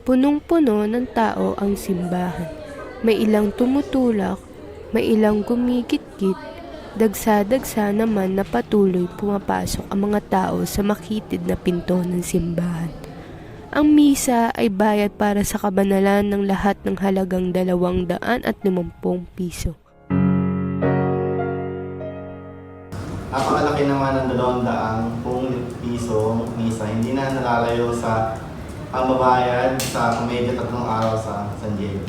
Punong-puno ng tao ang simbahan. May ilang tumutulak, may ilang gumigit-git, dagsa-dagsa naman na patuloy pumapasok ang mga tao sa makitid na pinto ng simbahan. Ang misa ay bayad para sa kabanalan ng lahat ng halagang 250 piso. Napakalaki naman ng 200 piso misa. Hindi na nalalayo sa pambabayad sa komedya 3 araw sa San Diego.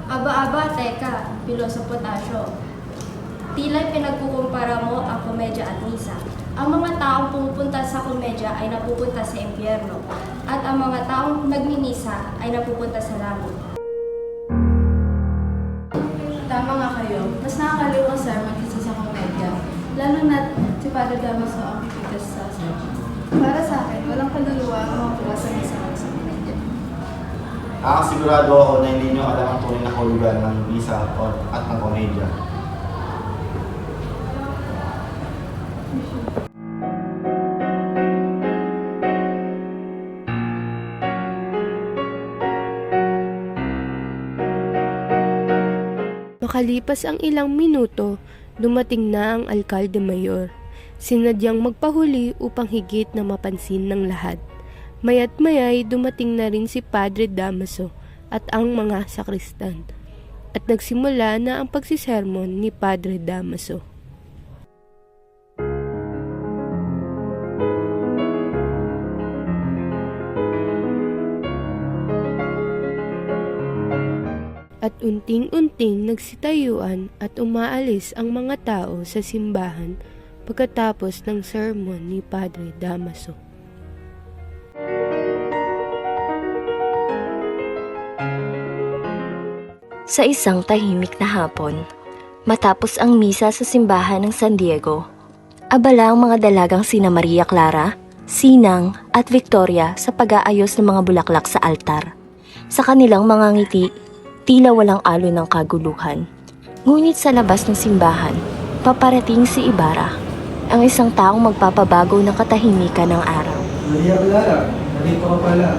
Aba-aba, teka, pilo sa potasyo. Tila'y pinagkukumpara mo ang komedya at misa. Ang mga taong pumupunta sa komedya ay napupunta sa impyerno, at ang mga taong nagmimisa ay napupunta sa langit. Tama nga kayo, mas nakakaliw ang sermon kaysa sa komedya. Lalo na si Padre Damaso ang pipitas sa sermon. Para sa akin, walang kaluluwa ang makuha sa misa sa komedya. Nakasigurado ako na hindi nyo alam ang tunay na kahulugan ng misa at ng komedya. Makalipas ang ilang minuto, dumating na ang alkalde mayor. Sinadyang magpahuli upang higit na mapansin ng lahat. Maya't maya'y dumating na rin si Padre Damaso at ang mga sakristan. At nagsimula na ang pagsisermon ni Padre Damaso. At unting-unting nagsitayuan at umaalis ang mga tao sa simbahan pagkatapos ng sermon ni Padre Damaso. Sa isang tahimik na hapon, matapos ang misa sa simbahan ng San Diego, abala ang mga dalagang sina Maria Clara, Sinang at Victoria sa pag-aayos ng mga bulaklak sa altar. Sa kanilang mga ngiti, tila walang alo ng kaguluhan. Ngunit sa labas ng simbahan, paparating si Ibarra, ang isang taong magpapabago ng katahimikan ng araw. Maria Clara, nandito ka pala.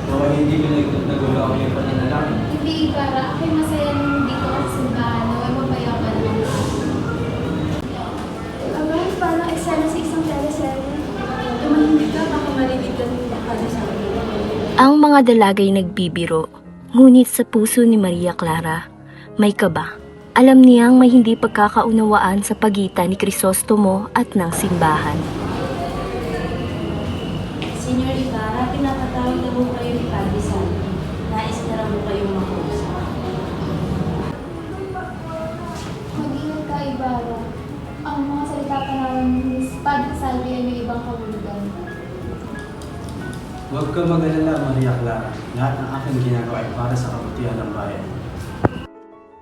Baka hindi mo nagulo ako yung pananalangin. Hindi, Ibarra, ako'y masaya nung dito ka sa simbahan na may mapayaman naman. Abay, parang eksena sa isang teleserye. Tumahimik ka, baka marinig ka ng nakada sa akin. Ang mga dalagay nagbibiro, ngunit sa puso ni Maria Clara, may kaba. Alam niyang may hindi pagkakaunawaan sa pagitan ni Crisostomo at ng simbahan. Senyor Ibarra, pinapatawag na po kayo ni Padre Salvi. Nais na lang po kayong makausap. Mag-ingat ka, Ibarra. Ang mga salita pa naman ni Padre Salvi ay may ibang kahulugan. Huwag ka mag-alala, Maria Clara. Lahat ng aking ginagawa ay para sa kabutihan ng bayan.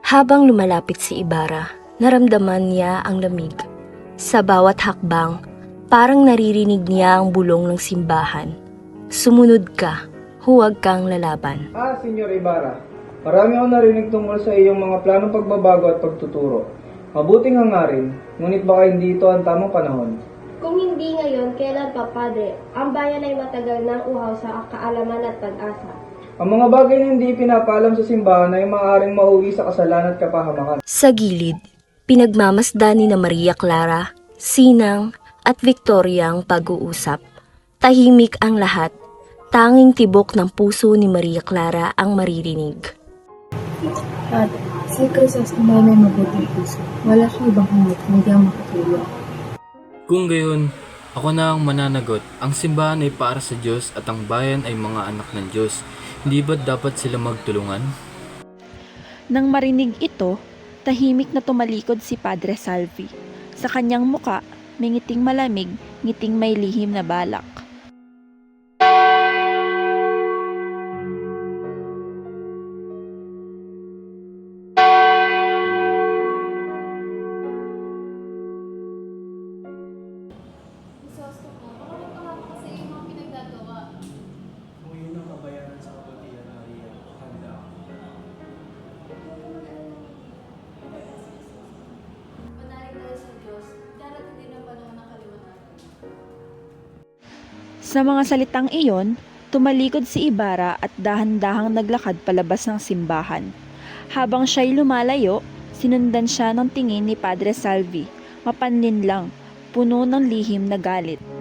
Habang lumalapit si Ibarra, naramdaman niya ang lamig. Sa bawat hakbang, parang naririnig niya ang bulong ng simbahan. Sumunod ka, huwag kang lalaban. Senyor Ibarra, marami akong narinig tungkol sa iyong mga planong pagbabago at pagtuturo. Mabuting hangarin, ngunit baka hindi ito ang tamang panahon. Kung hindi ngayon, kailan pa, Padre? Ang bayan ay matagal nang uhaw sa kaalaman at pag-asa. Ang mga bagay na hindi pinapaalam sa simbahan ay maaaring mauwi sa kasalanan at kapahamakan. Sa gilid, pinagmamasdan ni na Maria Clara, Sinang at Victoria ang pag-uusap. Tahimik ang lahat. Tanging tibok ng puso ni Maria Clara ang maririnig. At si Crisostomo may mabuting puso. Wala siyang ibang hamot, hindi ang makatulong. Kung gayon, ako na ang mananagot. Ang simbahan ay para sa Diyos at ang bayan ay mga anak ng Diyos. Hindi ba dapat sila magtulungan? Nang marinig ito, tahimik na tumalikod si Padre Salvi. Sa kanyang muka, may ngiting malamig, ngiting may lihim na balak. Kung yun ang kabayaran sa kabutihan, Maria, handa ako. Manalig tayo sa Diyos, darating din ang panahon ng kaliwanagan. Sa mga salitang iyon, Tumalikod si Ibarra at dahan-dahang naglakad palabas ng simbahan. Habang siya'y lumalayo, sinundan siya ng tingin ni Padre Salvi, mapanlinlang, puno ng lihim na galit.